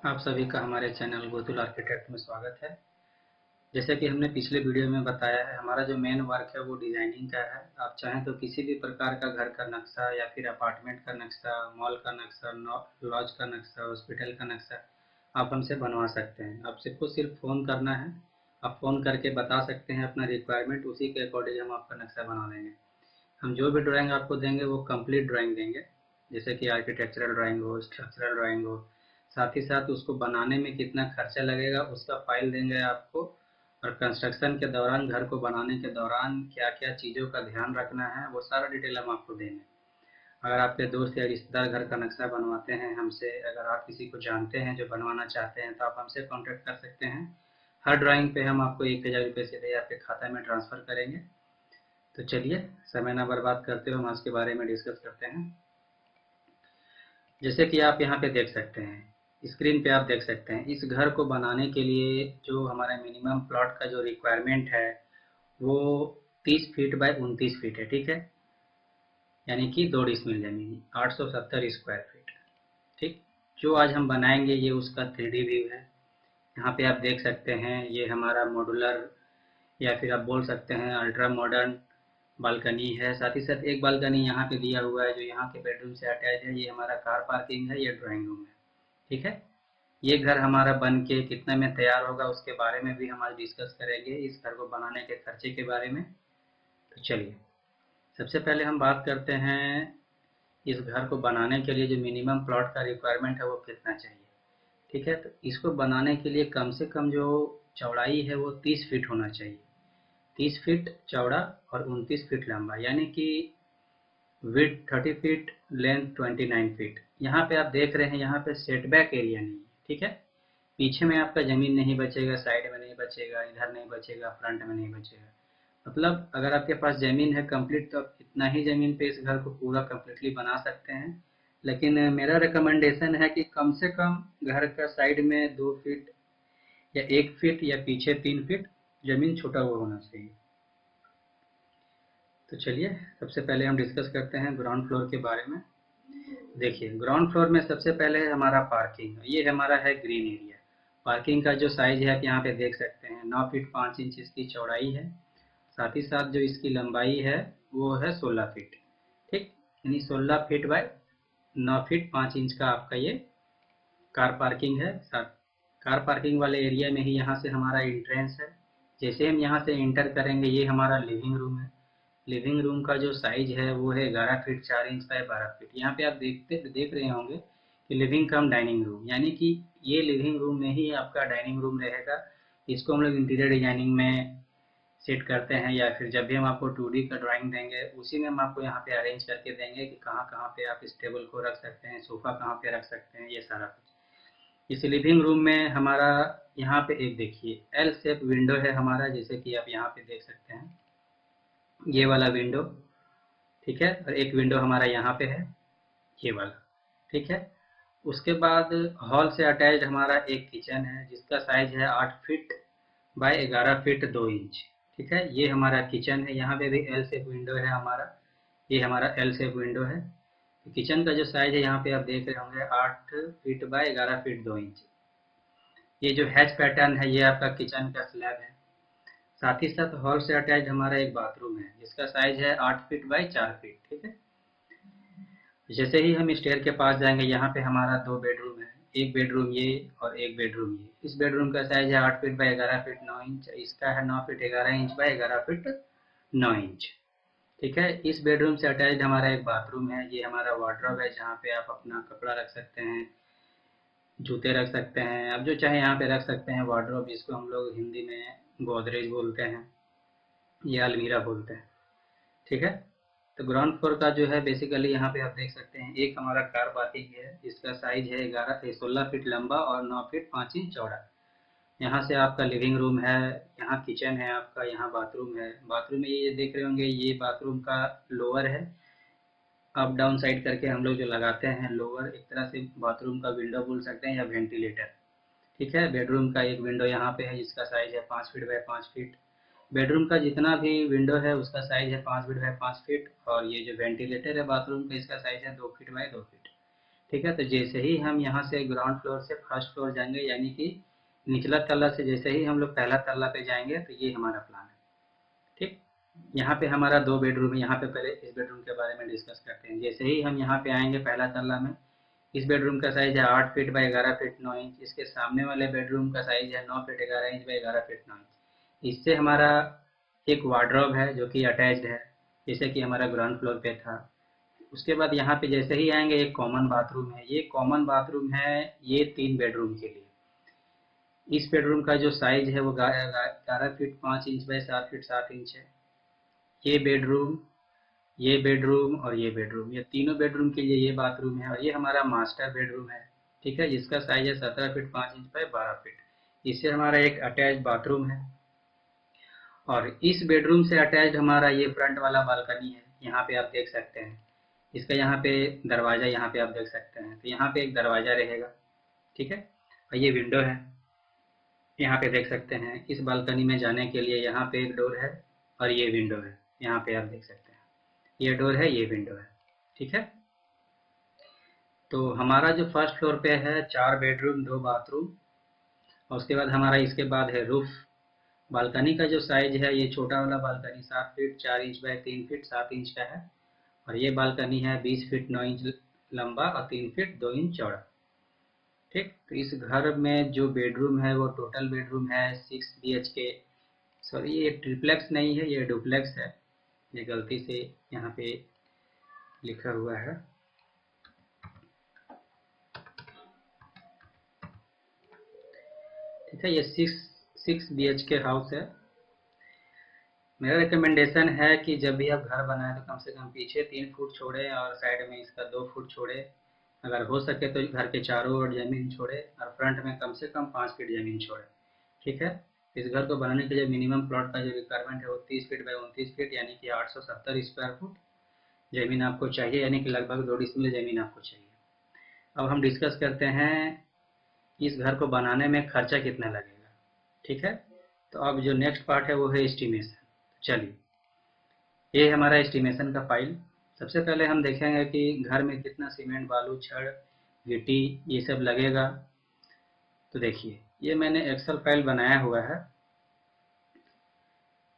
आप सभी का हमारे चैनल गोतुल आर्किटेक्ट में स्वागत है। जैसे कि हमने पिछले वीडियो में बताया है, हमारा जो मेन वर्क है वो डिज़ाइनिंग का है। आप चाहें तो किसी भी प्रकार का घर का नक्शा या फिर अपार्टमेंट का नक्शा, मॉल का नक्शा, लॉज का नक्शा, हॉस्पिटल का नक्शा आप हमसे बनवा सकते हैं। आपको सिर्फ फ़ोन करना है। आप फ़ोन करके बता सकते हैं अपना रिक्वायरमेंट, उसी के अकॉर्डिंग हम आपका नक्शा बना देंगे। हम जो भी ड्राइंग आपको देंगे वो कंप्लीट ड्राइंग देंगे, जैसे कि आर्किटेक्चरल ड्राइंग हो, स्ट्रक्चरल ड्राइंग हो। साथ ही साथ उसको बनाने में कितना खर्चा लगेगा उसका फाइल देंगे आपको, और कंस्ट्रक्शन के दौरान, घर को बनाने के दौरान क्या क्या चीज़ों का ध्यान रखना है वो सारा डिटेल हम आपको देंगे। अगर आपके दोस्त या रिश्तेदार घर का नक्शा बनवाते हैं हमसे, अगर आप किसी को जानते हैं जो बनवाना चाहते हैं, तो आप हमसे कांटेक्ट कर सकते हैं। हर ड्राइंग पे हम आपको 1,000 रुपये सीधे आपके खाते में ट्रांसफ़र करेंगे। तो चलिए, समय ना बर्बाद करते हुए हम आज के बारे में डिस्कस करते हैं। जैसे कि आप यहाँ पे देख सकते हैं, स्क्रीन पे आप देख सकते हैं, इस घर को बनाने के लिए जो हमारा मिनिमम प्लॉट का जो रिक्वायरमेंट है वो 30 फीट बाय 29 फीट है, ठीक है। यानी कि 2 डिसमिल जमीन, 870 स्क्वायर फीट, ठीक। जो आज हम बनाएंगे ये उसका 3D व्यू है। यहाँ पे आप देख सकते हैं, ये हमारा मॉडुलर या फिर आप बोल सकते हैं अल्ट्रा मॉडर्न बालकनी है। साथ ही साथ एक बालकनी यहाँ पे दिया हुआ है जो यहाँ के बेडरूम से अटैच है। ये हमारा कार पार्किंग है, ये ड्राइंग रूम है, ठीक है। ये घर हमारा बन के कितने में तैयार होगा उसके बारे में भी हम आज डिस्कस करेंगे, इस घर को बनाने के खर्चे के बारे में। तो चलिए, सबसे पहले हम बात करते हैं इस घर को बनाने के लिए जो मिनिमम प्लॉट का रिक्वायरमेंट है वो कितना चाहिए, ठीक है। तो इसको बनाने के लिए कम से कम जो चौड़ाई है वो 30 फीट होना चाहिए। 30 फीट चौड़ा और 29 फीट लंबा, यानी कि विड्थ 30 फीट, लेंथ 29 फीट। यहाँ पे आप देख रहे हैं, यहाँ पे सेटबैक एरिया नहीं है, ठीक है। पीछे में आपका ज़मीन नहीं बचेगा, साइड में नहीं बचेगा, इधर नहीं बचेगा, फ्रंट में नहीं बचेगा। मतलब अगर आपके पास ज़मीन है कंप्लीट तो आप इतना ही ज़मीन पे इस घर को पूरा कंप्लीटली बना सकते हैं। लेकिन मेरा रिकमेंडेशन है कि कम से कम घर का साइड में 2 फीट या 1 फीट या पीछे 3 फीट ज़मीन छूटा हुआ होना चाहिए। तो चलिए, सबसे पहले हम डिस्कस करते हैं ग्राउंड फ्लोर के बारे में। देखिए, ग्राउंड फ्लोर में सबसे पहले है हमारा पार्किंग। ये हमारा है ग्रीन एरिया। पार्किंग का जो साइज है आप यहाँ पे देख सकते हैं, 9 फीट 5 इंच इसकी चौड़ाई है। साथ ही साथ जो इसकी लंबाई है वो है 16 फीट, ठीक। यानी 16 फीट बाय 9 फीट 5 इंच का आपका ये कार पार्किंग है। साथ कार पार्किंग वाले एरिया में ही यहाँ से हमारा एंट्रेंस है। जैसे हम यहाँ से इंटर करेंगे, ये हमारा लिविंग रूम है। लिविंग रूम का जो साइज है वो है 11 फीट 4 इंच बाय 12 फीट। यहाँ पे आप देख रहे होंगे कि लिविंग कम डाइनिंग रूम, यानी कि ये लिविंग रूम में ही आपका डाइनिंग रूम रहेगा। इसको हम लोग इंटीरियर डिजाइनिंग में सेट करते हैं, या फिर जब भी हम आपको 2D का ड्राइंग देंगे उसी में हम आपको यहाँ पे अरेंज करके देंगे कि कहाँ कहाँ पे आप इस टेबल को रख सकते हैं, सोफा कहाँ पे रख सकते हैं, ये सारा कुछ। इस लिविंग रूम में हमारा यहाँ पे एक देखिए एल शेप विंडो है हमारा, जैसे कि आप यहाँ पे देख सकते हैं, ये वाला विंडो, ठीक है। और एक विंडो हमारा यहाँ पे है, ये वाला, ठीक है। उसके बाद हॉल से अटैच्ड हमारा एक किचन है जिसका साइज है 8 फीट बाय 11 फीट 2 इंच, ठीक है। ये हमारा किचन है, यहाँ पे भी एल शेप विंडो है हमारा, ये हमारा एल शेप विंडो है। तो किचन का जो साइज है यहाँ पे आप देख रहे होंगे 8 फीट बाय 11 फीट 2 इंच। ये जो हैच पैटर्न है ये आपका किचन का स्लैब है। साथ ही साथ हॉल से अटैच्ड हमारा एक बाथरूम है जिसका साइज है 8 फीट बाय 4 फीट, ठीक है। जैसे ही हम स्टेयर के पास जाएंगे, यहाँ पे हमारा 2 बेडरूम है। एक बेडरूम ये और एक बेडरूम ये। इस बेडरूम का साइज है 8 फीट बाय 11 फीट 9 इंच, इसका है 9 feet 11 inch by 11 feet 9 inch, ठीक है। इस बेडरूम से अटैच्ड हमारा एक बाथरूम है। ये हमारा वार्डरोब है जहाँ पे आप अपना कपड़ा रख सकते हैं, जूते रख सकते हैं, आप जो चाहे यहाँ पे रख सकते हैं। वार्डरोब जिसको हम लोग हिंदी में गोदरेज बोलते हैं या अलमीरा बोलते हैं, ठीक है। तो ग्राउंड फ्लोर का जो है बेसिकली यहाँ पे आप देख सकते हैं, एक हमारा कार पार्किंग है जिसका साइज है 16 फीट लंबा और 9 फीट 5 इंच चौड़ा। यहाँ से आपका लिविंग रूम है, यहाँ किचन है आपका, यहाँ बाथरूम है। बाथरूम में ये देख रहे होंगे, ये बाथरूम का लोअर है। अप डाउन साइड करके हम लोग जो लगाते हैं लोअर, एक तरह से बाथरूम का विंडो बोल सकते हैं या वेंटिलेटर, ठीक है। बेडरूम का एक विंडो यहाँ पे है जिसका साइज है 5 फीट बाय 5 फीट। बेडरूम का जितना भी विंडो है उसका साइज है 5 फीट बाय 5 फीट, और ये जो वेंटिलेटर है बाथरूम का इसका साइज है 2 फीट बाय 2 फीट, ठीक है। तो जैसे ही हम यहाँ से ग्राउंड फ्लोर से फर्स्ट फ्लोर जाएंगे, यानी कि निचला तल्ला से जैसे ही हम लोग पहला तल्ला पे जाएंगे, तो ये हमारा प्लान है। ठीक। यहाँ पे हमारा 2 बेडरूम है। यहाँ पे पहले इस बेडरूम के बारे में डिस्कस करते हैं। जैसे ही हम यहाँ पे आएंगे पहला तल्ला में, इस बेडरूम का साइज है 8 फीट बाई 11 फीट 9 इंच। इसके सामने वाले बेडरूम का साइज है 9 feet 11 inch by 11 feet 9 inch. इससे हमारा एक वार्डरोब है जो कि अटैच्ड है, जैसे कि हमारा ग्राउंड फ्लोर पे था। उसके बाद यहाँ पे जैसे ही आएंगे एक कॉमन बाथरूम है। ये कॉमन बाथरूम है, ये 3 बेडरूम के लिए। इस बेडरूम का जो साइज है वो 11 feet 5 inch by 7 feet 7 inch है। ये बेडरूम, ये बेडरूम और ये बेडरूम, ये तीनों बेडरूम के लिए ये बाथरूम है। और ये हमारा मास्टर बेडरूम है, ठीक है, जिसका साइज है 17 फीट 5 इंच बाई 12 फीट। इससे हमारा एक अटैच बाथरूम है। और इस बेडरूम से अटैच्ड हमारा ये फ्रंट वाला बालकनी है। यहाँ पे आप देख सकते हैं, इसका यहाँ पे दरवाजा, यहाँ पे आप देख सकते हैं। तो यहाँ पे एक दरवाजा रहेगा, ठीक है। और ये विंडो है, यहाँ पे देख सकते हैं। इस बालकनी में जाने के लिए यहाँ पे एक डोर है और ये विंडो है, यहाँ पे आप देख सकते हैं। ये डोर है, ये विंडो है, ठीक है। तो हमारा जो फर्स्ट फ्लोर पे है 4 बेडरूम 2 बाथरूम। और उसके बाद हमारा इसके बाद है रूफ। बालकनी का जो साइज है, ये छोटा वाला balcony 7 feet 4 inch by 3 feet 7 inch का है। और ये बालकनी है 20 फीट 9 इंच लंबा और 3 फीट 2 इंच चौड़ा। ठीक। तो इस घर में जो बेडरूम है वो टोटल बेडरूम है 6 BHK। सॉरी, ये ट्रिप्लेक्स नहीं है, ये डुप्लेक्स है। ये गलती से यहाँ पे लिखा हुआ है। ठीक है, ये 6 BHK हाउस है। मेरा रिकमेंडेशन है कि जब भी आप घर बनाए तो कम से कम पीछे 3 फुट छोड़े और साइड में इसका 2 फुट छोड़े। अगर हो सके तो घर के चारों ओर जमीन छोड़े और फ्रंट में कम से कम 5 फीट जमीन छोड़े। ठीक है। इस घर को बनाने के लिए मिनिमम प्लॉट का जो रिक्वायरमेंट है वो 30 फीट बाई 29 फीट, यानी कि 870 स्क्वायर फुट जमीन आपको चाहिए, यानी कि लगभग 2 डिसमिल जमीन आपको चाहिए। अब हम डिस्कस करते हैं इस घर को बनाने में खर्चा कितना लगेगा। ठीक है। तो अब जो नेक्स्ट पार्ट है वो है एस्टिमेशन। चलिए, ये हमारा एस्टिमेशन का फाइल। सबसे पहले हम देखेंगे कि घर में कितना सीमेंट बालू छड़ गिट्टी ये सब लगेगा। तो देखिए, ये मैंने एक्सेल फाइल बनाया हुआ है।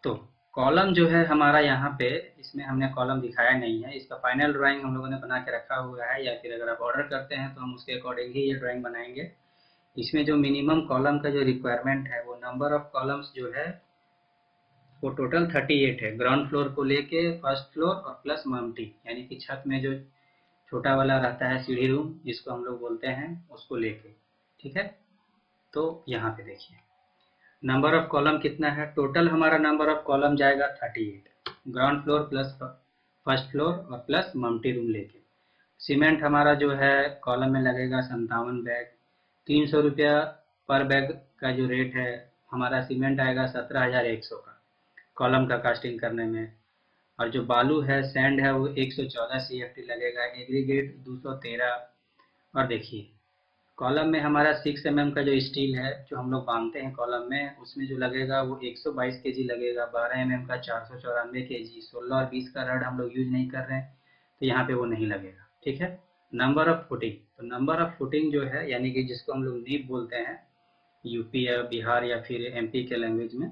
तो कॉलम जो है हमारा यहाँ पे, इसमें हमने कॉलम दिखाया नहीं है। इसका फाइनल ड्राइंग हम लोगों ने बना के रखा हुआ है, या फिर अगर आप ऑर्डर करते हैं तो हम उसके अकॉर्डिंग ही ये ड्राइंग बनाएंगे। इसमें जो मिनिमम कॉलम का जो रिक्वायरमेंट है वो नंबर ऑफ कॉलम्स जो है वो टोटल 38 है, ग्राउंड फ्लोर को लेके फर्स्ट फ्लोर और प्लस मल्टी, यानी कि छत में जो छोटा वाला रहता है सीढ़ी रूम जिसको हम लोग बोलते हैं, उसको लेके। ठीक है। तो यहाँ पे देखिए नंबर ऑफ कॉलम कितना है। टोटल हमारा नंबर ऑफ कॉलम जाएगा 38, ground floor plus first floor और प्लस मल्टी रूम लेके। सीमेंट हमारा जो है कॉलम में लगेगा 57 बैग। 300 रुपया पर बैग का जो रेट है, हमारा सीमेंट आएगा 17,100 का कॉलम का कास्टिंग करने में। और जो बालू है सैंड है वो 114 CFT लगेगा, एग्रीगेट 213। और देखिए कॉलम में हमारा 6 mm का जो स्टील है जो हम लोग बांधते हैं कॉलम में, उसमें जो लगेगा वो 122 kg लगेगा। 12 mm का 494 kg। 16 और 20 का रड हम लोग यूज नहीं कर रहे हैं, तो यहाँ पे वो नहीं लगेगा। ठीक है। नंबर ऑफ फुटिंग, तो नंबर ऑफ फुटिंग जो है, यानी कि जिसको हम लोग नींव बोलते हैं यूपी या बिहार या फिर MP के लैंग्वेज में,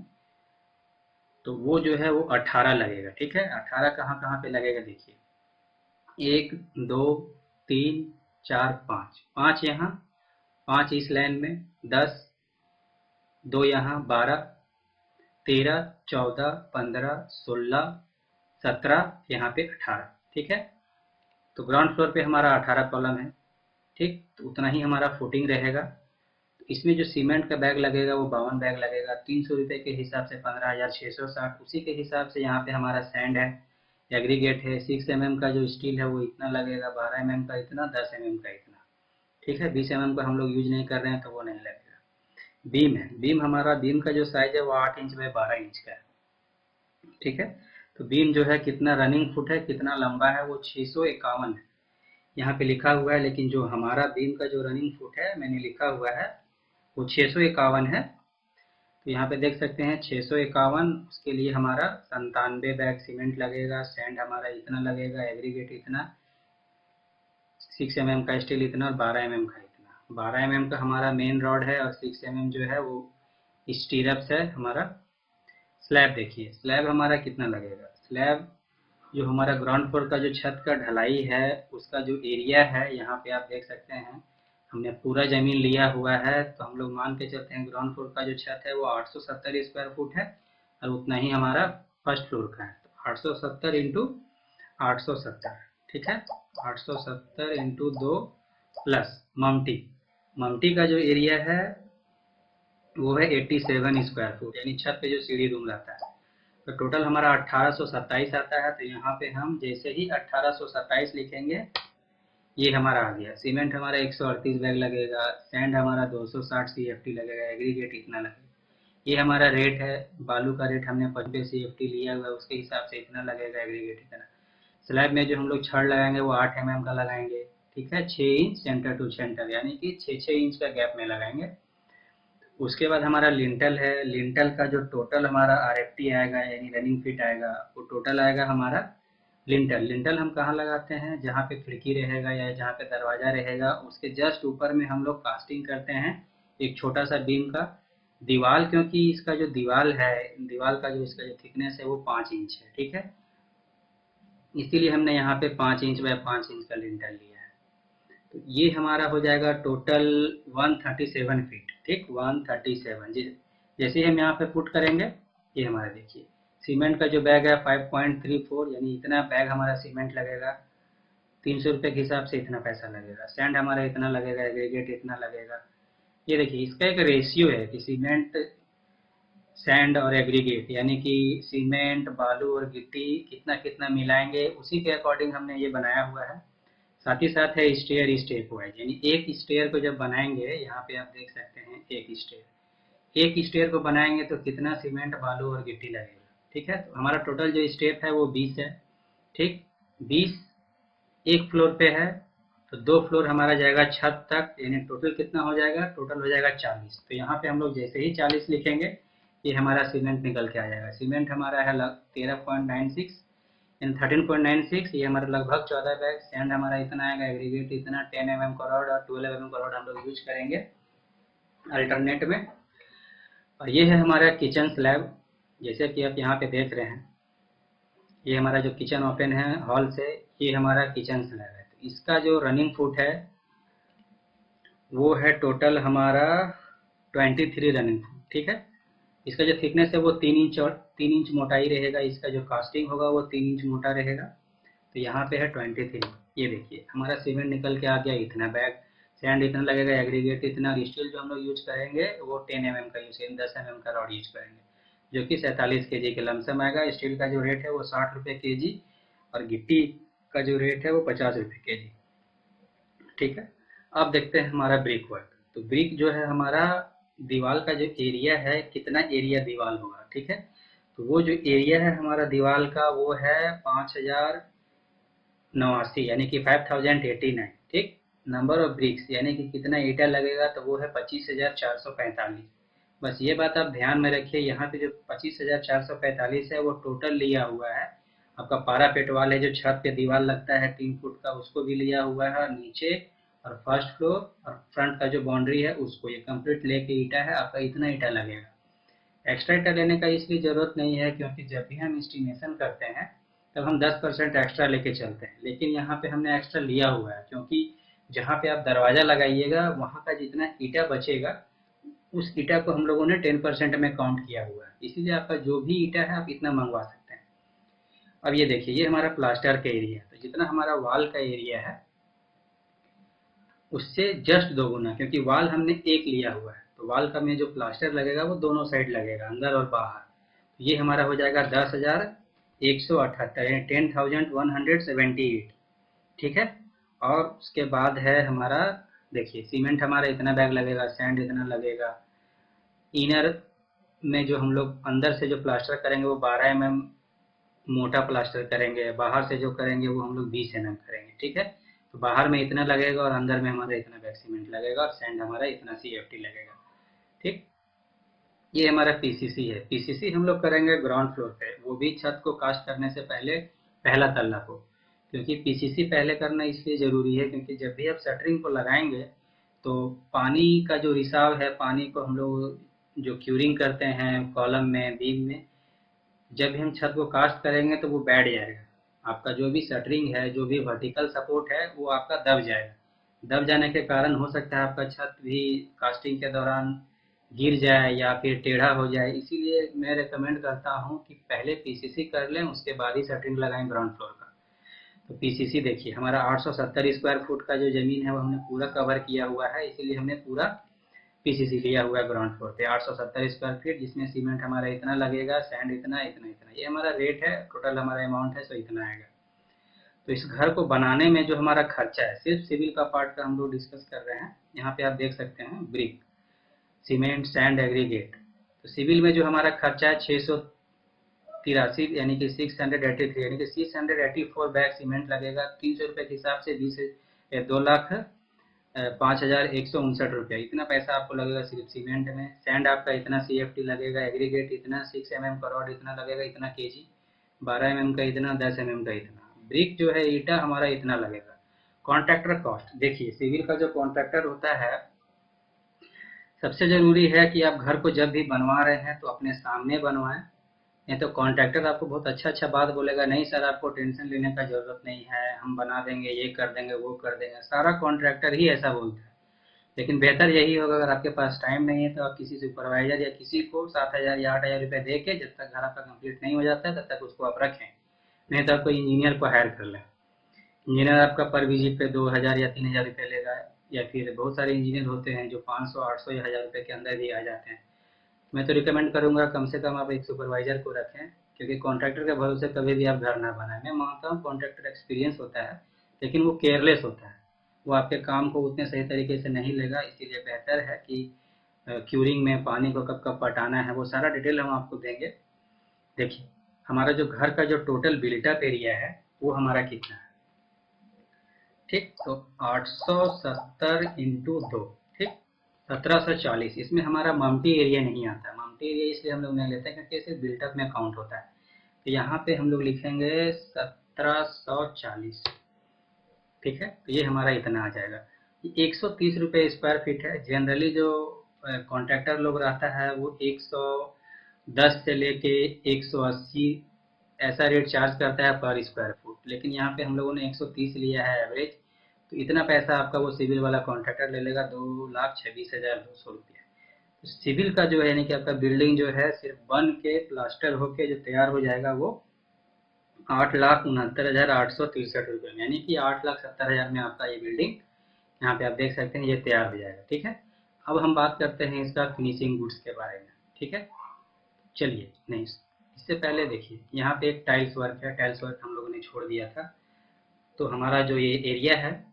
तो वो जो है वो 18 लगेगा। ठीक है। 18 कहाँ कहाँ पे लगेगा देखिए, 1 2 3 4 5, 5 यहाँ, 5 इस लाइन में, 10 2 यहाँ, 12 13 14 15 16 17, यहाँ पे 18। ठीक है। तो ग्राउंड फ्लोर पे हमारा 18 कॉलम है। ठीक। तो उतना ही हमारा फुटिंग रहेगा। इसमें जो सीमेंट का बैग लगेगा वो 52 बैग लगेगा। 300 रुपये के हिसाब से 15,660। उसी के हिसाब से यहाँ पे हमारा सैंड है, एग्रीगेट है। 6 mm का जो स्टील है वो इतना लगेगा, 12 mm का इतना, 10 mm का इतना। ठीक है। 20 mm का हम लोग यूज नहीं कर रहे हैं तो वो नहीं लगेगा। बीम है, बीम हमारा, बीम का जो साइज है वो 8 इंच बाय 12 इंच का है। ठीक है। तो बीम जो है कितना रनिंग फुट है, कितना लंबा है, वो 651 है। यहाँ पे लिखा हुआ है, लेकिन जो हमारा बीम का जो रनिंग फुट है मैंने लिखा हुआ है वो 651 है। तो यहाँ पे देख सकते हैं 651। उसके लिए हमारा 97 बैग सीमेंट लगेगा, सैंड हमारा इतना लगेगा, एग्रीगेट इतना, 6 mm का स्टील इतना और 12 mm का इतना। 12 mm का हमारा मेन रॉड है और 6 mm जो है वो स्टीरअप्स है हमारा। स्लैब देखिए, स्लैब हमारा कितना लगेगा। स्लैब जो हमारा ग्राउंड फ्लोर का जो छत का ढलाई है उसका जो एरिया है, यहाँ पे आप देख सकते हैं हमने पूरा जमीन लिया हुआ है, तो हम लोग मान के चलते हैं ग्राउंड फ्लोर का जो छत है वो 870 स्क्वायर फुट है और उतना ही हमारा फर्स्ट फ्लोर का है। तो 870 इंटू 870, ठीक है। 870 इंटू 2 प्लस ममटी, ममटी का जो एरिया है वो है 87 स्क्वायर फुट, यानी छत पे जो सीढ़ी रूम रहता है। तो टोटल हमारा 1827 आता है। तो यहाँ पे हम जैसे ही 1827 लिखेंगे ये हमारा आ गया। सीमेंट हमारा 138 बैग लगेगा, सैंड हमारा 260 CFT लगेगा, एग्रीगेट इतना लगेगा। ये हमारा रेट है, बालू का रेट हमने 55 CFT लिया हुआ है, उसके हिसाब से इतना लगेगा, एग्रीगेट इतना। स्लैब में जो हम लोग छड़ लगाएंगे वो 8 mm का लगाएंगे, ठीक है। 6 इंच सेंटर टू सेंटर, यानी कि 6-6 इंच का गैप में लगाएंगे। उसके बाद हमारा लिंटल है। लिंटल का जो टोटल हमारा RFT आएगा यानी रनिंग फिट आएगा, वो टोटल आएगा हमारा लिंटल। लिंटल हम कहाँ लगाते हैं, जहाँ पे खिड़की रहेगा या जहाँ पे दरवाजा रहेगा उसके जस्ट ऊपर में हम लोग कास्टिंग करते हैं एक छोटा सा बीम का। दीवार, क्योंकि इसका जो दीवार है, दीवार का जो इसका जो थिकनेस है वो 5 इंच है, ठीक है। इसीलिए हमने यहाँ पे 5 इंच बाय 5 इंच का लिंटल लिया है। तो ये हमारा हो जाएगा टोटल 137 फीट, ठीक। 137 जी। जैसे हम यहाँ पे पुट करेंगे, ये हमारा देखिए सीमेंट का जो बैग है 5.34, यानी इतना बैग हमारा सीमेंट लगेगा। 300 रुपये के हिसाब से इतना पैसा लगेगा। सैंड हमारा इतना लगेगा, एग्रीगेट इतना लगेगा। ये देखिए इसका एक रेशियो है कि सीमेंट, सैंड और एग्रीगेट, यानी कि सीमेंट, बालू और गिट्टी कितना कितना मिलाएंगे, उसी के अकॉर्डिंग हमने ये बनाया हुआ है। साथ ही साथ है स्टेयर स्टेप वाइज, यानी एक स्टेयर को जब बनाएंगे, यहाँ पे आप देख सकते हैं एक स्टेयर को बनाएंगे तो कितना सीमेंट, बालू और गिट्टी लगेगा, ठीक है। तो हमारा टोटल जो स्टेप है वो 20 है, ठीक। 20 एक फ्लोर पे है, तो 2 फ्लोर हमारा जाएगा छत तक, यानी टोटल कितना हो जाएगा, टोटल हो जाएगा 40। तो यहाँ पे हम लोग जैसे ही 40 लिखेंगे ये हमारा सीमेंट निकल के आ जाएगा। सीमेंट हमारा है 13.96 इन 13.96, ये हमारा लगभग 14 बैग। सैंड हमारा इतना आएगा, एग्रीगेट इतना, 10 mm का रॉड और 12 mm का रॉड हम लोग यूज करेंगे अल्टरनेट में। और ये है हमारा किचन स्लैब, जैसे कि आप यहाँ पे देख रहे हैं। ये हमारा जो किचन ओपन है हॉल से, ये हमारा किचन स्लैब है। तो इसका जो रनिंग फुट है वो है टोटल हमारा 23 रनिंग फुट, ठीक है। इसका जो थिकनेस है वो 3 इंच और 3 इंच मोटाई रहेगा। इसका जो कास्टिंग होगा वो 3 इंच मोटा रहेगा। तो यहाँ पे है 23। ये देखिए हमारा सीमेंट निकल के आ गया इतना बैग, सैंड इतना लगेगा, एग्रीगेट इतना, और स्टील जो हम लोग यूज करेंगे वो 10 mm का यूज करेंगे, 10 mm का रॉड यूज करेंगे, जो कि 47 kg के लमसम आएगा। स्टील का जो रेट है वो 60 रुपये kg और गिट्टी का जो रेट है वो 50 रुपये kg, ठीक है। अब देखते हैं हमारा ब्रिक वर्क। तो ब्रिक जो है हमारा दीवार का जो एरिया है, कितना एरिया दीवार होगा, ठीक है। तो वो जो एरिया है हमारा दीवार का वो है 5089, यानी कि 5089, ठीक। नंबर ऑफ ब्रिक्स यानी कि कितना ईटा लगेगा, तो वो है 25,445। बस ये बात आप ध्यान में रखिए, यहाँ पे जो 25,445 है वो टोटल लिया हुआ है। आपका पारापेट वाल है जो छत पे दीवार लगता है 3 फुट का, उसको भी लिया हुआ है, और नीचे और फर्स्ट फ्लोर और फ्रंट का जो बाउंड्री है उसको, ये कंप्लीट लेके ईटा है आपका, इतना ईटा लगेगा। एक्स्ट्रा ईटा लेने का इसलिए ज़रूरत नहीं है क्योंकि जब भी हम एस्टिमेशन करते हैं तब हम 10% एक्स्ट्रा लेके चलते हैं, लेकिन यहाँ पे हमने एक्स्ट्रा लिया हुआ है क्योंकि जहाँ पे आप दरवाज़ा लगाइएगा वहाँ का जितना ईटा बचेगा उस ईटा को हम लोगों ने 10% में काउंट किया हुआ है, इसीलिए आपका जो भी ईटा है आप इतना मंगवा सकते हैं। अब ये देखिए ये हमारा प्लास्टर का एरिया है, तो जितना हमारा वॉल का एरिया है उससे जस्ट 2 गुना, क्योंकि वॉल हमने एक लिया हुआ है, तो वॉल का में जो प्लास्टर लगेगा वो दोनों साइड लगेगा, अंदर और बाहर। तो ये हमारा हो जाएगा 10,178, यानी 10,178, ठीक है। और उसके बाद है हमारा, देखिए सीमेंट हमारा इतना बैग लगेगा, सैंड इतना लगेगा। इनर में जो हम लोग अंदर से जो प्लास्टर करेंगे वो 12 mm मोटा प्लास्टर करेंगे, बाहर से जो करेंगे वो हम लोग 20 mm करेंगे, ठीक है। तो बाहर में इतना लगेगा और अंदर में हमारा इतना बैग सीमेंट लगेगा और सैंड हमारा इतना CFT लगेगा, ठीक। ये हमारा PCC है। PCC हम लोग करेंगे ग्राउंड फ्लोर पे, वो भी छत को कास्ट करने से पहले पहला तल्ला को। क्योंकि पीसीसी पहले करना इसलिए ज़रूरी है क्योंकि जब भी आप शटरिंग को लगाएंगे तो पानी का जो रिसाव है, पानी को हम लोग जो क्यूरिंग करते हैं कॉलम में, बीम में, जब भी हम छत को कास्ट करेंगे तो वो बैठ जाएगा। आपका जो भी शटरिंग है, जो भी वर्टिकल सपोर्ट है, वो आपका दब जाएगा। दब जाने के कारण हो सकता है आपका छत भी कास्टिंग के दौरान गिर जाए या फिर टेढ़ा हो जाए। इसीलिए मैं रेकमेंड करता हूँ कि पहले पीसीसी कर लें, उसके बाद ही शटरिंग लगाएं ग्राउंड फ्लोर का। तो पीसीसी देखिए, हमारा 870 स्क्वायर फुट का जो ज़मीन है वो हमने पूरा कवर किया हुआ है, इसीलिए हमने पूरा पीसीसी लिया हुआ है ग्राउंड फ्लोर पे 870 स्क्वायर फीट, जिसमें सीमेंट हमारा इतना लगेगा, सैंड इतना इतना इतना, ये हमारा रेट है, टोटल हमारा अमाउंट है, सो इतना आएगा। तो इस घर को बनाने में जो हमारा खर्चा है, सिर्फ सिविल का पार्ट का हम लोग डिस्कस कर रहे हैं। यहाँ पे आप देख सकते हैं ब्रिक, सीमेंट, सैंड, एग्रीगेट। तो सिविल में जो हमारा खर्चा है 683, यानी कि 683, यानी कि 684 बैग सीमेंट लगेगा। 300 रुपये के हिसाब से 2,05,159 रुपया, इतना पैसा आपको लगेगा सिर्फ सीमेंट में। सैंड आपका इतना सीएफटी लगेगा, एग्रीगेट इतना, 6 mm का रॉड इतना लगेगा, इतना केजी, 12 mm का इतना, 10 mm का इतना। ब्रिक जो है, ईटा हमारा इतना लगेगा। कॉन्ट्रैक्टर कॉस्ट देखिए, सिविल का जो कॉन्ट्रैक्टर होता है, सबसे जरूरी है कि आप घर को जब भी बनवा रहे हैं तो अपने सामने बनवाएं। नहीं तो कॉन्ट्रैक्टर आपको बहुत अच्छा अच्छा बात बोलेगा, नहीं सर आपको टेंशन लेने का जरूरत नहीं है, हम बना देंगे, ये कर देंगे, वो कर देंगे, सारा कॉन्ट्रैक्टर ही ऐसा बोलता है। लेकिन बेहतर यही होगा, अगर आपके पास टाइम नहीं है तो आप किसी सुपरवाइजर या किसी को 7,000 या 8,000 रुपये दे के, जब तक घर आपका कंप्लीट नहीं हो जाता है तब तक उसको आप रखें। नहीं तो आप कोई इंजीनियर को हायर कर लें। इंजीनियर आपका पर विजिट पे 2,000 या 3,000 रुपये लेगा, या फिर बहुत सारे इंजीनियर होते हैं जो 500, 800 या 1,000 रुपये के अंदर भी आ जाते हैं। मैं तो रिकमेंड करूंगा कम से कम आप एक सुपरवाइजर को रखें, क्योंकि कॉन्ट्रैक्टर के भरोसे कभी भी आप घर ना बनाएं। मैं मानता हूँ कॉन्ट्रैक्टर एक्सपीरियंस होता है, लेकिन वो केयरलेस होता है, वो आपके काम को उतने सही तरीके से नहीं लेगा। इसीलिए बेहतर है कि क्यूरिंग में पानी को कब कब पटाना है, वो सारा डिटेल हम आपको देंगे। देखिए, हमारा जो घर का जो टोटल बिल्टअप एरिया है वो हमारा कितना है, ठीक। तो 870 इंटू 2, ठीक, 1740। इसमें हमारा मम्टी एरिया नहीं आता। मम्टी एरिया इसलिए हम लोग नहीं लेते हैं क्योंकि इसे बिल्टअप में काउंट होता है। तो यहाँ पे हम लोग लिखेंगे 1740, ठीक है। तो ये हमारा इतना आ जाएगा। 130 रुपये स्क्वायर फीट है। जनरली जो कॉन्ट्रैक्टर लोग रहता है वो 110 से लेके 180 ऐसा रेट चार्ज करता है पर स्क्वायर फुट, लेकिन यहाँ पे हम लोगों ने 130 लिया है एवरेज। तो इतना पैसा आपका वो सिविल वाला कॉन्ट्रैक्टर ले लेगा, 2,26,200 रुपया। तो सिविल का जो है, यानी कि आपका बिल्डिंग जो है सिर्फ बन के प्लास्टर होके जो तैयार हो जाएगा, वो 8,69,863 रुपये में, यानी कि 8,70,000 में आपका ये बिल्डिंग, यहाँ पे आप देख सकते हैं, ये तैयार हो जाएगा, ठीक है। अब हम बात करते हैं इसका फिनिशिंग गुड्स के बारे में, ठीक है। चलिए, नहीं, इससे पहले देखिए, यहाँ पे एक टाइल्स वर्क है। टाइल्स वर्क हम लोगों ने छोड़ दिया था। तो हमारा जो ये एरिया है,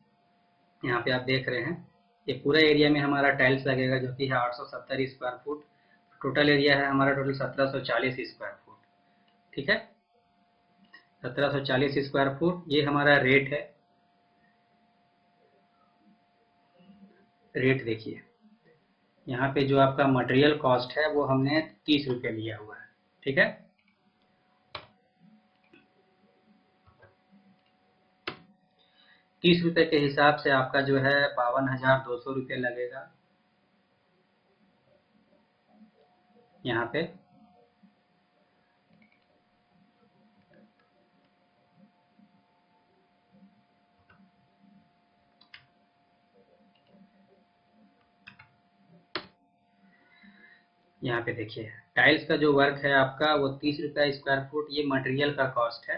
यहाँ पे आप देख रहे हैं, ये पूरा एरिया में हमारा टाइल्स लगेगा, जो कि है 870 स्क्वायर फुट। टोटल एरिया है हमारा, टोटल 1740 स्क्वायर फुट, ठीक है। 1740 स्क्वायर फुट, ये हमारा रेट है। रेट देखिए, यहाँ पे जो आपका मटेरियल कॉस्ट है वो हमने 30 रुपये लिया हुआ है, ठीक है। 30 रुपये के हिसाब से आपका जो है 52,200 रुपये लगेगा यहाँ पे। यहाँ पे देखिए, टाइल्स का जो वर्क है आपका वो 30 रुपया स्क्वायर फुट, ये मटेरियल का कॉस्ट है,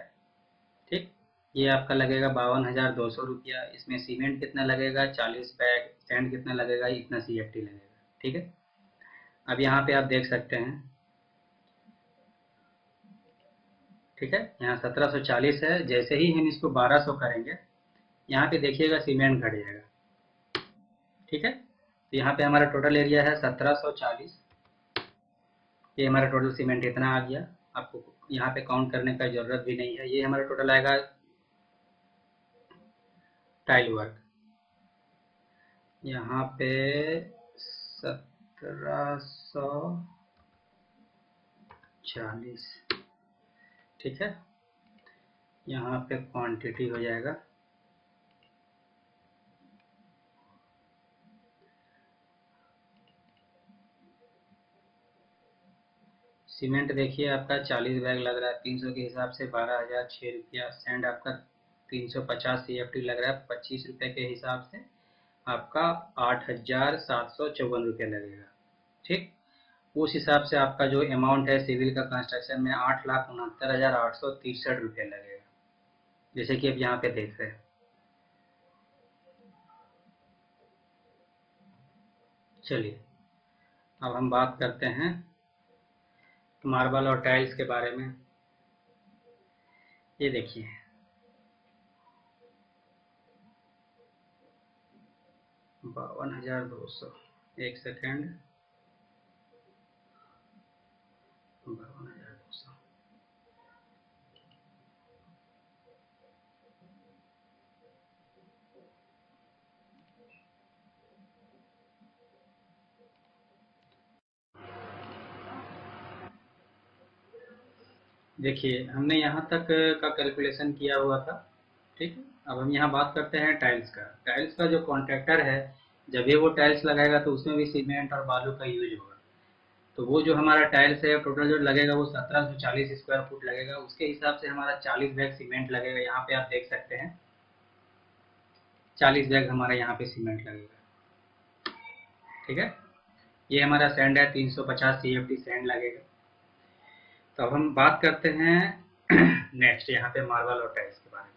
ठीक। ये आपका लगेगा 52,200 रुपया। इसमें सीमेंट कितना लगेगा, 40 बैग, सैंड कितना लगेगा, इतना सीएफटी लगेगा, ठीक है। अब यहाँ पे आप देख सकते हैं, ठीक है, यहाँ 1740 है। जैसे ही हम इसको 1200 करेंगे, यहाँ पे देखिएगा सीमेंट घट जाएगा, ठीक है। तो यहाँ पे हमारा टोटल एरिया है 1740। ये हमारा टोटल सीमेंट इतना आ गया। आपको यहाँ पे काउंट करने का जरूरत भी नहीं है। ये हमारा टोटल आएगा टाइल वर्क, यहाँ पे 1740, ठीक है। यहाँ पे क्वांटिटी हो जाएगा सीमेंट। देखिए आपका 40 बैग लग रहा है 300 के हिसाब से 12,006 रुपया। सैंड आपका 350 CFT लग रहा है 25 रुपये के हिसाब से आपका 8,754 रुपये लगेगा। ठीक, उस हिसाब से आपका जो अमाउंट है सिविल का कंस्ट्रक्शन में 8,69,863 रुपये लगेगा, जैसे कि अब यहाँ पे देख रहे हैं। चलिए अब हम बात करते हैं मार्बल और टाइल्स के बारे में। ये देखिए 52,200, एक सेकेंड, 52,200। देखिए हमने यहाँ तक का कैलकुलेशन किया हुआ था। ठीक है, अब हम यहाँ बात करते हैं टाइल्स का। टाइल्स का जो कॉन्ट्रैक्टर है, जब भी वो टाइल्स लगाएगा तो उसमें भी सीमेंट और बालू का यूज होगा। तो वो जो हमारा टाइल्स है टोटल जो लगेगा वो 1740 स्क्वायर फुट लगेगा। उसके हिसाब से हमारा 40 बैग सीमेंट लगेगा। यहाँ पे आप देख सकते हैं 40 बैग हमारा यहाँ पे सीमेंट लगेगा। ठीक है, ये हमारा सैंड है 350 CFT सैंड लगेगा। तो अब हम बात करते हैं नेक्स्ट यहाँ पे मार्बल और टाइल्स के बारे में।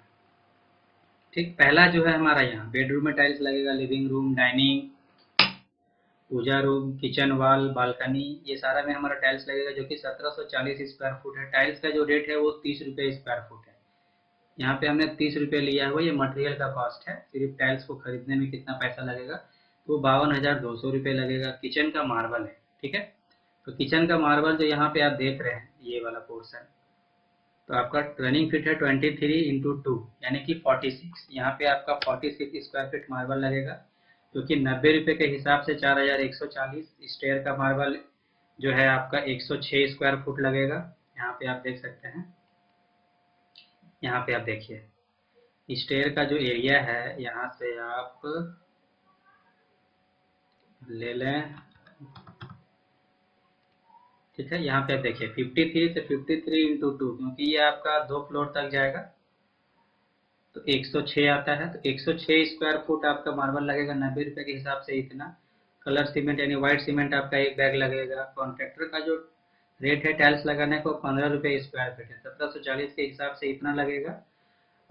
ठीक, पहला जो है हमारा यहाँ बेडरूम में टाइल्स लगेगा, लिविंग रूम, डाइनिंग, पूजा रूम, किचन वॉल, बालकनी, ये सारा में हमारा टाइल्स लगेगा जो कि 1740 स्क्वायर फुट है। टाइल्स का जो रेट है वो 30 रुपये स्क्वायर फुट है। यहाँ पे हमने 30 रुपये लिया हुआ, ये मटेरियल का कॉस्ट है। सिर्फ टाइल्स को खरीदने में कितना पैसा लगेगा, तो 52,200 रुपये लगेगा। किचन का मार्बल है। ठीक है, तो किचन का मार्बल जो यहाँ पे आप देख रहे हैं ये वाला पोर्सन, तो आपका रनिंग फिट है 23 × 2 यानी कि 46। यहाँ पे आपका 46 स्क्वायर फीट मार्बल लगेगा, जो कि 90 रुपये के हिसाब से 4,140। स्टेयर का मार्बल जो है आपका 106 स्क्वायर फुट लगेगा। यहाँ पे आप देख सकते हैं। यहाँ पे आप देखिए स्टेयर का जो एरिया है, यहाँ से आप ले लें। ठीक है, यहाँ पे आप देखिए 53 से 53 × 2, क्योंकि ये आपका 2 फ्लोर तक जाएगा तो 106 आता है। तो 106 स्क्वायर फुट आपका मार्बल लगेगा 90 रुपये के हिसाब से इतना। कलर सीमेंट यानी व्हाइट सीमेंट आपका एक बैग लगेगा। कॉन्ट्रैक्टर का जो रेट है टाइल्स लगाने को 15 रुपये स्क्वायर फीट है, 1740 के हिसाब से इतना लगेगा।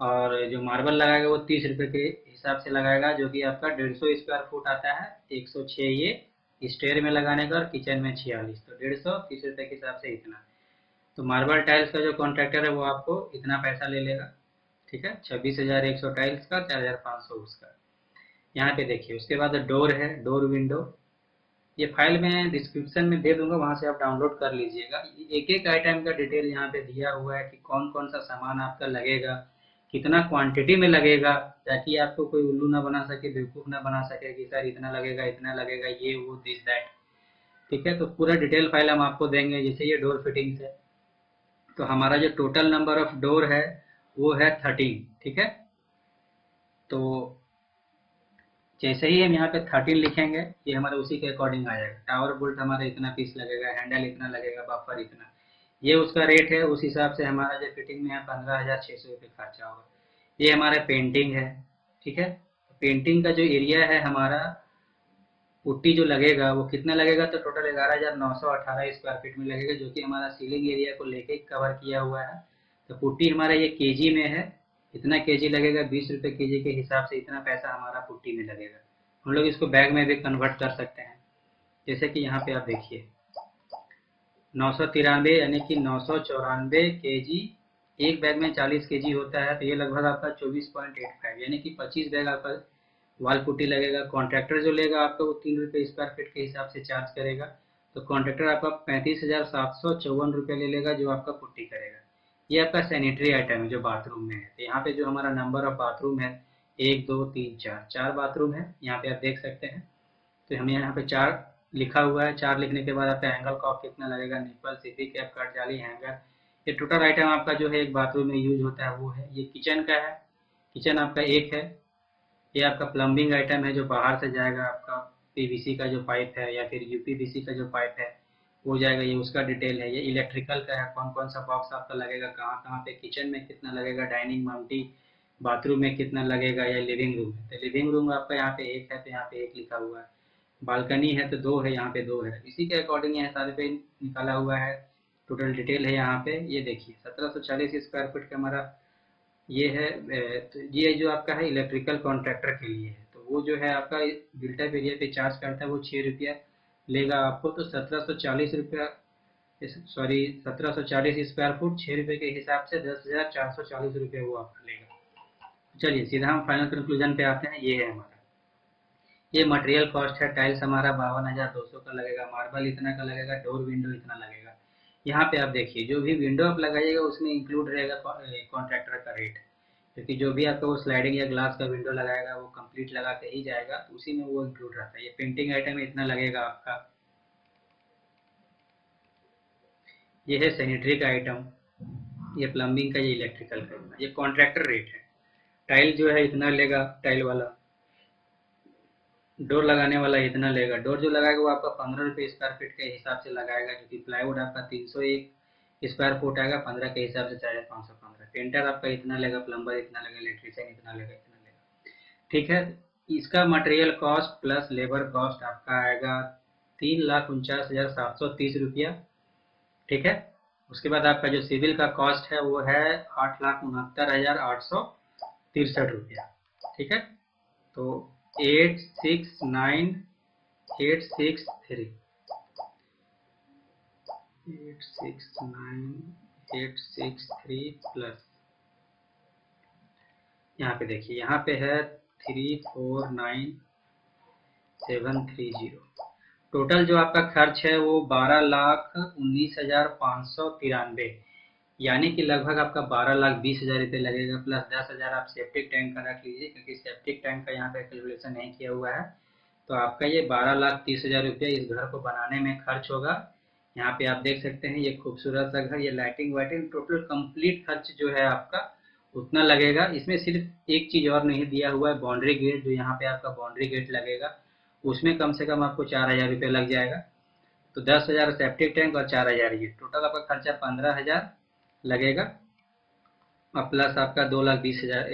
और जो मार्बल लगाएगा वो 30 रुपये के हिसाब से लगाएगा, जो कि आपका 150 स्क्वायर फुट आता है। 106 ये स्टेयर में लगाने का और किचन में 46, तो 150 30 रुपये के हिसाब से इतना। तो मार्बल टाइल्स का जो कॉन्ट्रैक्टर है वो आपको इतना पैसा ले लेगा। ठीक है, 26,100 टाइल्स का, 4,500 उसका। यहाँ पे देखिए उसके बाद डोर है, डोर विंडो। ये फाइल में डिस्क्रिप्शन में दे दूंगा, वहां से आप डाउनलोड कर लीजिएगा। एक एक आइटम का डिटेल यहाँ पे दिया हुआ है कि कौन कौन सा सामान आपका लगेगा, कितना क्वांटिटी में लगेगा, ताकि आपको कोई उल्लू ना बना सके, बेवकूफ़ ना बना सके कि सर इतना लगेगा, ये वो दिस दैट। ठीक है, तो पूरा डिटेल फाइल हम आपको देंगे। जैसे ये डोर फिटिंग्स है, तो हमारा जो टोटल नंबर ऑफ डोर है वो है 13। ठीक है, तो जैसे ही हम यहाँ पे 13 लिखेंगे ये हमारे उसी के अकॉर्डिंग आ जाएगा। टावर बोल्ट हमारा इतना पीस लगेगा, हैंडल इतना लगेगा, बफर इतना, ये उसका रेट है। उस हिसाब से हमारा जो फिटिंग में है 15,600 रुपये खर्चा होगा। ये हमारा पेंटिंग है। ठीक है, पेंटिंग का जो एरिया है हमारा, पुट्टी जो लगेगा वो कितना लगेगा, तो टोटल 11,918 स्क्वायर फीट में लगेगा, जो कि हमारा सीलिंग एरिया को लेके कवर किया हुआ है। तो पुट्टी हमारा ये केजी में है, इतना केजी लगेगा, 20 रुपये केजी के हिसाब से इतना पैसा हमारा पुट्टी में लगेगा। हम लोग इसको बैग में भी कन्वर्ट कर सकते हैं। जैसे कि यहाँ पे आप देखिए 993 यानी कि 994 केजी। एक बैग में 40 केजी होता है, तो ये लगभग आपका 24.85 यानी कि 25 बैग आपका वाल पुट्टी लगेगा। कॉन्ट्रैक्टर जो लेगा आपको वो 3 रुपये स्क्वायर फीट के हिसाब से चार्ज करेगा। तो कॉन्ट्रैक्टर आपका 35,754 रुपये ले लेगा जो आपका पुट्टी करेगा। ये आपका सैनिटरी आइटम है जो बाथरूम में है। तो यहाँ पे जो हमारा नंबर ऑफ बाथरूम है 1 2 3 4, 4 बाथरूम है। यहाँ पे आप देख सकते हैं। तो हमें यहाँ पे 4 लिखा हुआ है। 4 लिखने के बाद आपका एंगल कॉक कितना लगेगा, निप्पल, सीपी कैप, कट जाली, हैंगर, ये टोटल आइटम आपका जो है एक बाथरूम में यूज होता है वो है। ये किचन का है, किचन आपका एक है। ये आपका प्लम्बिंग आइटम है जो बाहर से जाएगा, आपका पीवीसी का जो पाइप है या फिर यूपीवीसी का जो पाइप है वो जाएगा, ये उसका डिटेल है। ये इलेक्ट्रिकल का है, कौन कौन सा बॉक्स आपका लगेगा, कहाँ कहाँ पे, किचन में कितना लगेगा, डाइनिंग माउंटी, बाथरूम में कितना लगेगा, या लिविंग रूम है तो लिविंग रूम आपका यहाँ पे एक है तो यहाँ पे एक लिखा हुआ है, बालकनी है तो दो है, यहाँ पे दो है। इसी के अकॉर्डिंग यहाँ सारे पे निकाला हुआ है, टोटल डिटेल है यहाँ पे। ये देखिए 1740 स्क्वायर फीट का हमारा ये है। तो ये जो आपका है इलेक्ट्रिकल कॉन्ट्रैक्टर के लिए है, तो वो जो है आपका बिल्टअप एरिया पे चार्ज करता है, वो 6 रुपया लेगा आपको। तो 1740 रुपया, सॉरी 1740 स्क्वायर फुट 6 रुपये के हिसाब से 10,440 रुपये वो आपका लेगा। चलिए सीधा हम फाइनल कंक्लूजन पे आते हैं। ये है हमारा, ये मटेरियल कॉस्ट है। टाइल्स हमारा 52,200 का लगेगा, मार्बल इतना का लगेगा, डोर विंडो इतना लगेगा। यहाँ पे आप देखिए जो भी विंडो आप लगाइएगा उसमें इंक्लूड रहेगा कॉन्ट्रैक्टर का रेट, क्योंकि जो भी आपका वो स्लाइडिंग या ग्लास का विंडो लगाएगा वो कंप्लीट लगा के ही जाएगा, तो उसी में वो इंक्लूड रहता है। ये पेंटिंग आइटम इतना लगेगा आपका। ये है सैनिटरी का आइटम, ये प्लम्बिंग का, ये इलेक्ट्रिकल का इतना, ये कॉन्ट्रैक्टर रेट है। टाइल जो है इतना लेगा, टाइल वाला। डोर लगाने वाला इतना लेगा, डोर जो लगाएगा वो आपका 15 रुपये स्क्वायर फीट के हिसाब से लगाएगा, क्योंकि प्लाईवुड आपका 301 स्क्वायर फुट आएगा, 15 के हिसाब से चाहे 515। पेंटर आपका इतना लेगा, प्लम्बर इतना लेगा, इलेक्ट्रीशियन इतना लेगा, इतना लेगा। ठीक है। इसका material cost plus labour cost आपका आएगा 3,49,730 रुपया। ठीक है। उसके बाद आपका जो सिविल का कॉस्ट है वो है 8,69,863 रुपया। ठीक है। तो 869,863, 869,863 प्लस यहाँ पे देखिए, यहाँ पे है 349,730। टोटल जो आपका खर्च है वो 12,19,593, यानी कि लगभग आपका 12,20,000 रुपये लगेगा, प्लस 10,000 आप सेप्टिक टैंक का रख लीजिए, क्योंकि सेप्टिक टैंक का यहाँ पे कैलकुलेशन नहीं किया हुआ है। तो आपका ये 12,30,000 रुपये इस घर को बनाने में खर्च होगा। यहाँ पे आप देख सकते हैं ये खूबसूरत सा घर, ये लाइटिंग वाइटिंग, टोटल कंप्लीट खर्च जो है आपका उतना लगेगा। इसमें सिर्फ एक चीज और नहीं दिया हुआ है, बाउंड्री गेट, जो यहाँ पे आपका बाउंड्री गेट लगेगा उसमें कम से कम आपको 4,000 रुपये लग जाएगा। तो 10,000 सेप्टिक टैंक और 4,000, ये टोटल आपका खर्चा 15,000 लगेगा। और प्लस आपका 2,20,000,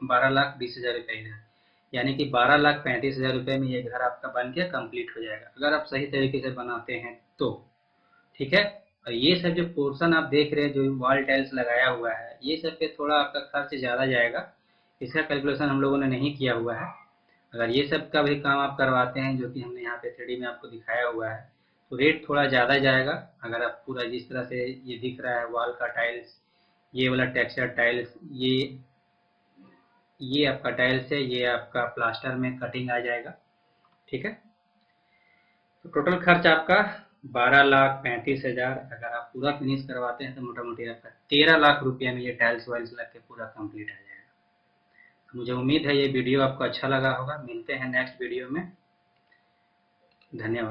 12,20,000 रुपये इधर, यानी कि 12,35,000 रुपये में ये घर आपका बन के कंप्लीट हो जाएगा, अगर आप सही तरीके से बनाते हैं तो। ठीक है। और ये सब जो पोर्शन आप देख रहे हैं, जो वॉल टाइल्स लगाया हुआ है, ये सब पे थोड़ा आपका खर्च ज़्यादा जाएगा, इसका कैलकुलेशन हम लोगों ने नहीं किया हुआ है। अगर ये सब का भी काम आप करवाते हैं, जो कि हमने यहाँ पे 3D में आपको दिखाया हुआ है, तो रेट थोड़ा ज़्यादा जाएगा। अगर आप पूरा जिस तरह से ये दिख रहा है वॉल का टाइल्स, ये वाला टेक्सचर टाइल्स, ये आपका टाइल्स है, ये आपका प्लास्टर में कटिंग आ जाएगा। ठीक है। तो टोटल खर्च आपका 12,35,000, अगर आप पूरा फिनिश करवाते हैं तो मोटा मोटी आपका 13 लाख रुपया में ये टाइल्स वाइल्स लग के पूरा कंप्लीट आ जाएगा। तो मुझे उम्मीद है ये वीडियो आपको अच्छा लगा होगा। मिलते हैं नेक्स्ट वीडियो में। धन्यवाद।